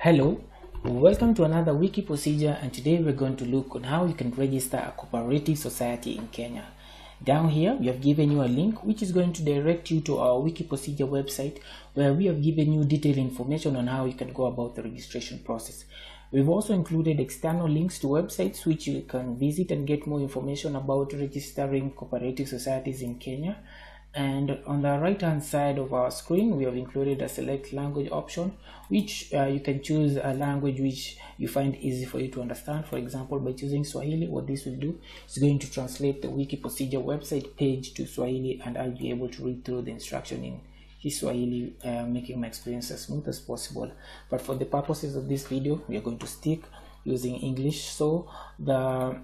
Hello, welcome to another wiki procedure, and today we're going to look on how you can register a cooperative society in Kenya. Down here we have given you a link which is going to direct you to our wiki procedure website, where we have given you detailed information on how you can go about the registration process. We've also included external links to websites which you can visit and get more information about registering cooperative societies in Kenya. And on the right hand side of our screen, we have included a select language option, which you can choose a language which you find easy for you to understand. For example, by choosing Swahili, what this will do is going to translate the wiki procedure website page to Swahili, and I'll be able to read through the instruction in Swahili, making my experience as smooth as possible. But for the purposes of this video, we are going to stick using English. So the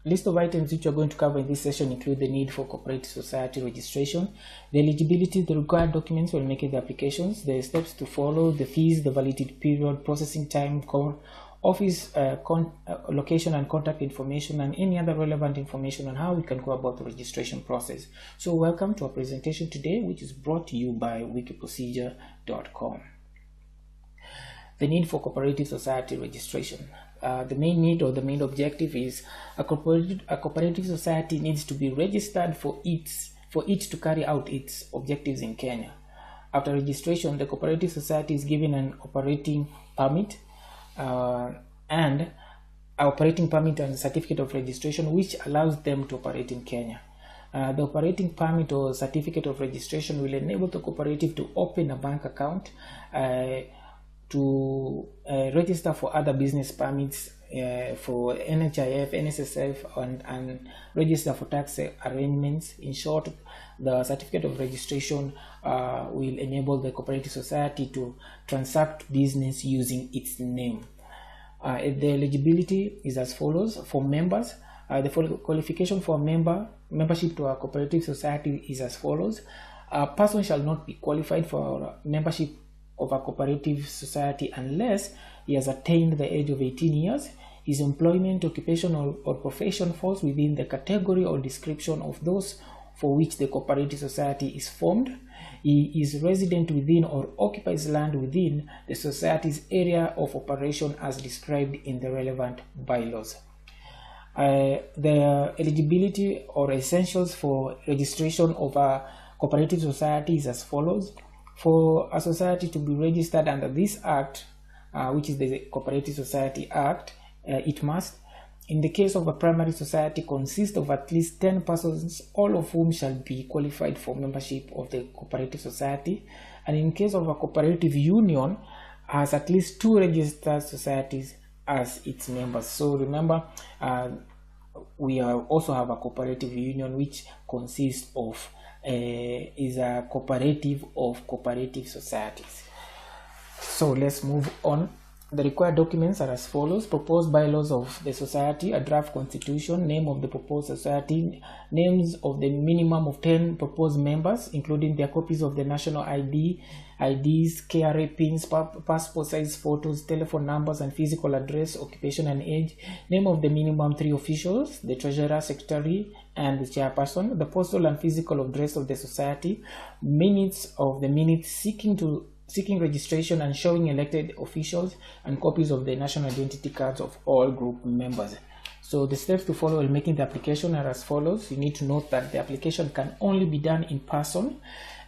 list of items which we are going to cover in this session include the need for cooperative society registration, the eligibility, the required documents when making the applications, the steps to follow, the fees, the validity period, processing time, office location and contact information, and any other relevant information on how we can go about the registration process. So welcome to our presentation today, which is brought to you by wikiprocedure.com. The need for cooperative society registration. The main need or the main objective is a cooperative society needs to be registered for it to carry out its objectives in Kenya. After registration, the cooperative society is given an operating permit and a certificate of registration which allows them to operate in Kenya. The operating permit or certificate of registration will enable the cooperative to open a bank account, to register for other business permits, for NHIF, NSSF, and register for tax arrangements. In short, the certificate of registration will enable the cooperative society to transact business using its name. The eligibility is as follows. For members, the qualification for membership to a cooperative society is as follows. A person shall not be qualified for membership of a cooperative society unless he has attained the age of 18 years, his employment, occupation, or profession falls within the category or description of those for which the cooperative society is formed, he is resident within or occupies land within the society's area of operation as described in the relevant bylaws. The eligibility or essentials for registration of a cooperative society is as follows. For a society to be registered under this act, which is the Cooperative Society Act, it must, in the case of a primary society, consist of at least 10 persons, all of whom shall be qualified for membership of the cooperative society, and in case of a cooperative union, has at least 2 registered societies as its members. So remember, we also have a cooperative union which consists of is a cooperative of cooperative societies. So let's move on. The required documents are as follows: proposed bylaws of the society, a draft constitution, name of the proposed society, names of the minimum of 10 proposed members, including their copies of the national IDs, KRA pins, passport size photos, telephone numbers and physical address, occupation and age, name of the minimum 3 officials, the treasurer, secretary, and the chairperson, the postal and physical address of the society, minutes of the minutes seeking registration and showing elected officials, and copies of the national identity cards of all group members. So the steps to follow in making the application are as follows. You need to note that the application can only be done in person.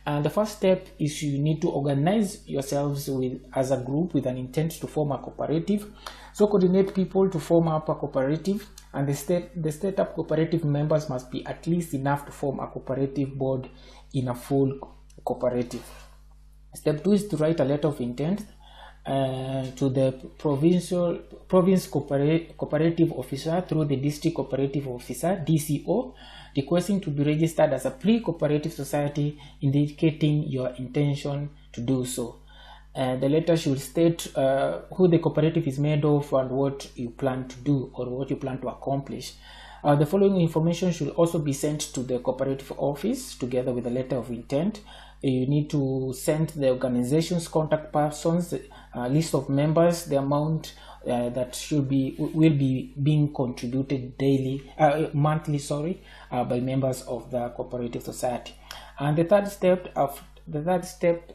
And the first step is you need to organize yourselves as a group with an intent to form a cooperative. So coordinate people to form up a cooperative, and the state up cooperative members must be at least enough to form a cooperative board in a full cooperative. Step 2 is to write a letter of intent to the province cooperative officer through the district cooperative officer (DCO), requesting to be registered as a pre-cooperative society, indicating your intention to do so. The letter should state who the cooperative is made of and what you plan to do or what you plan to accomplish. The following information should also be sent to the cooperative office together with a letter of intent. You need to send the organization's contact persons, list of members, the amount that will be being contributed monthly, by members of the cooperative society. And the third step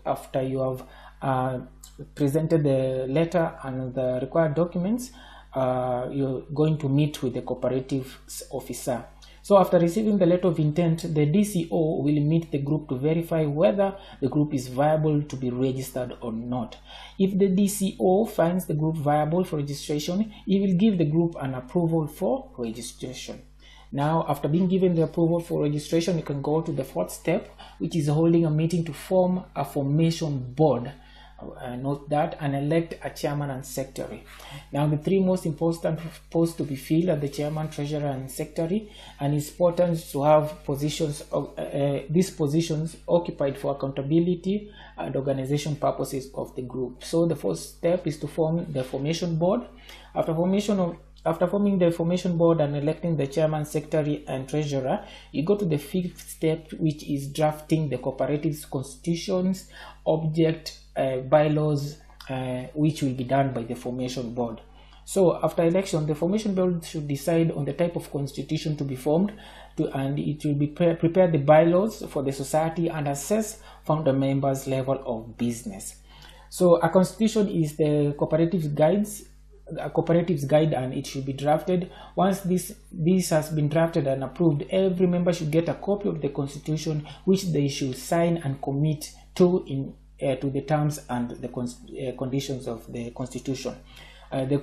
after you have presented the letter and the required documents, you're going to meet with the cooperative officer. So after receiving the letter of intent, the DCO will meet the group to verify whether the group is viable to be registered or not. If the DCO finds the group viable for registration, he will give the group an approval for registration. Now, after being given the approval for registration, you can go to the fourth step, which is holding a meeting to form a formation board. Note that, and elect a chairman and secretary. Now, the three most important posts to be filled are the chairman, treasurer, and secretary, and it's important to have positions of these positions occupied for accountability and organization purposes of the group. So the first step is to form the formation board. After forming the formation board and electing the chairman, secretary, and treasurer, you go to the fifth step, which is drafting the cooperative's constitutions, object, bylaws, which will be done by the formation board. So after election, the formation board should decide on the type of constitution to be formed, and it will be prepare the bylaws for the society and assess founder members' level of business. So a constitution is the cooperative's guide, and it should be drafted. Once this has been drafted and approved, every member should get a copy of the constitution, which they should sign and commit to the terms and the conditions of the constitution. The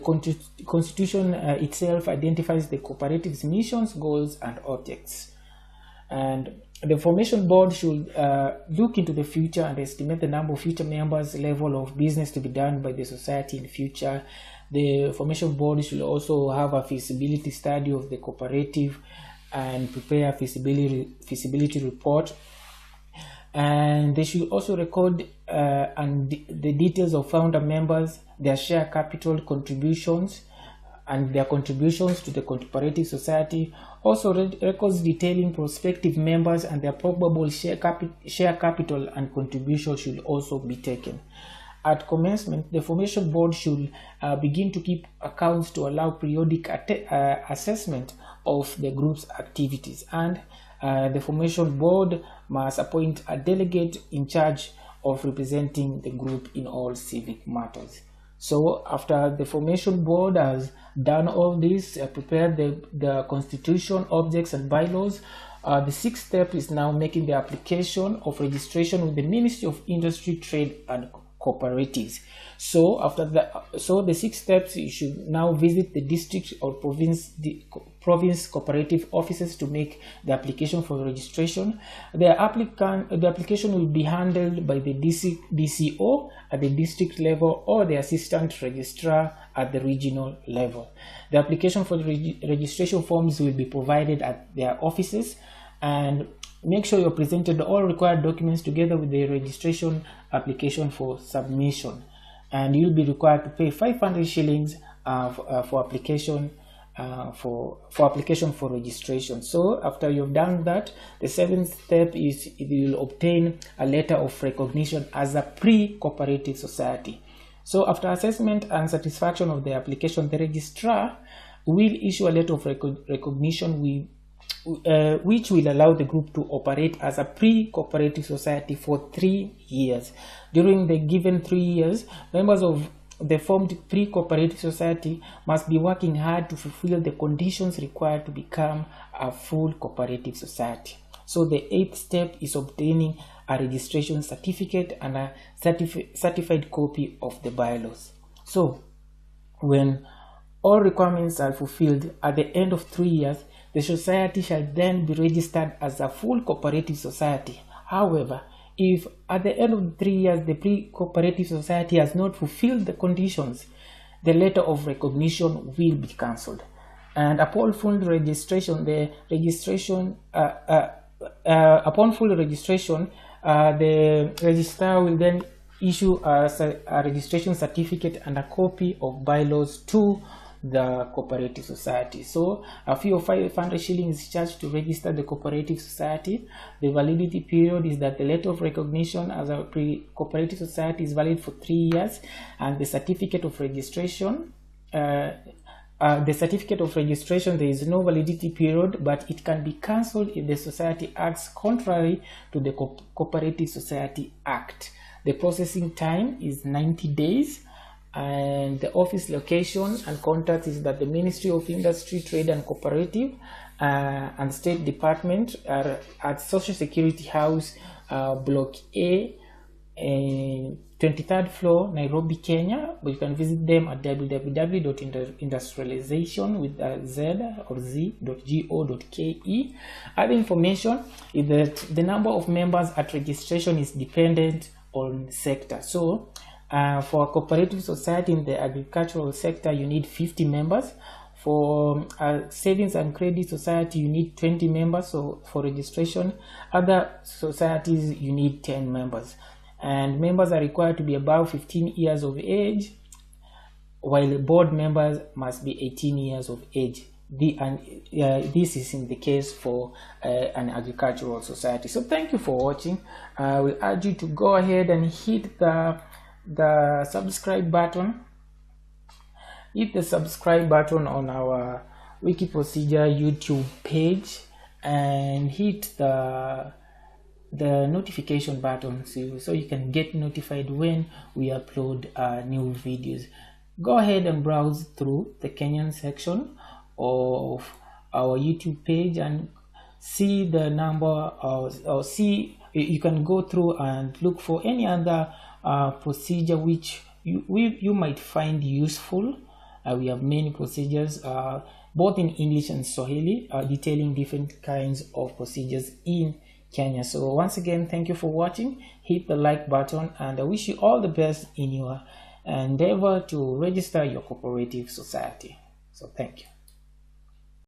constitution itself identifies the cooperative's missions, goals, and objects. And the formation board should look into the future and estimate the number of future members, level of business to be done by the society in future. The formation board should also have a feasibility study of the cooperative and prepare a feasibility report. And they should also record the details of founder members, their share capital contributions, and their contributions to the cooperative society. Also, records detailing prospective members and their probable share capital and contribution should also be taken. At commencement, the formation board should begin to keep accounts to allow periodic assessment of the group's activities, and the formation board must appoint a delegate in charge of representing the group in all civic matters. So after the formation board has done all this, prepared the constitution, objects, and bylaws, the sixth step is now making the application of registration with the Ministry of Industry, Trade, and Cooperatives. So after the six steps, you should now visit the district or province cooperative offices to make the application for registration. The application will be handled by the DCO at the district level or the assistant registrar at the regional level. The application for the registration forms will be provided at their offices, and make sure you presented all required documents together with the registration application for submission, and you'll be required to pay 500 shillings for application for registration. So after you've done that, the seventh step is you will obtain a letter of recognition as a pre-cooperative society. So after assessment and satisfaction of the application, the registrar will issue a letter of recognition which will allow the group to operate as a pre-cooperative society for 3 years. During the given 3 years, members of the formed pre-cooperative society must be working hard to fulfill the conditions required to become a full cooperative society. So the eighth step is obtaining a registration certificate and a certified copy of the bylaws. So when all requirements are fulfilled at the end of 3 years, the society shall then be registered as a full cooperative society. However, if at the end of 3 years the pre-cooperative society has not fulfilled the conditions, the letter of recognition will be cancelled. And upon full registration, upon full registration, the registrar will then issue a registration certificate and a copy of bylaws to the cooperative society. So a fee of 500 shillings is charged to register the cooperative society. The validity period is that the letter of recognition as a cooperative society is valid for 3 years, and the certificate of registration there is no validity period, but it can be cancelled if the society acts contrary to the Cooperative Society Act. The processing time is 90 days, and the office location and contact is that the Ministry of Industry, Trade and Cooperative and State Department are at Social Security House, Block A, 23rd floor, Nairobi, Kenya. But you can visit them at www.industrialization with z.go.ke. Other information is that the number of members at registration is dependent on sector. So for a cooperative society in the agricultural sector, you need 50 members. For a savings and credit society, you need 20 members. So for registration, other societies, you need 10 members. And members are required to be above 15 years of age, while board members must be 18 years of age. This is in the case for an agricultural society. So thank you for watching. I will urge you to go ahead and hit the subscribe button. Hit the subscribe button on our Wiki Procedure YouTube page, and hit the notification button so you can get notified when we upload new videos. Go ahead and browse through the Kenyan section of our YouTube page and see the number or see, you can go through and look for any other procedure which you might find useful. We have many procedures both in English and Swahili detailing different kinds of procedures in Kenya. So once again, thank you for watching. Hit the like button, and I wish you all the best in your endeavor to register your cooperative society. So thank you.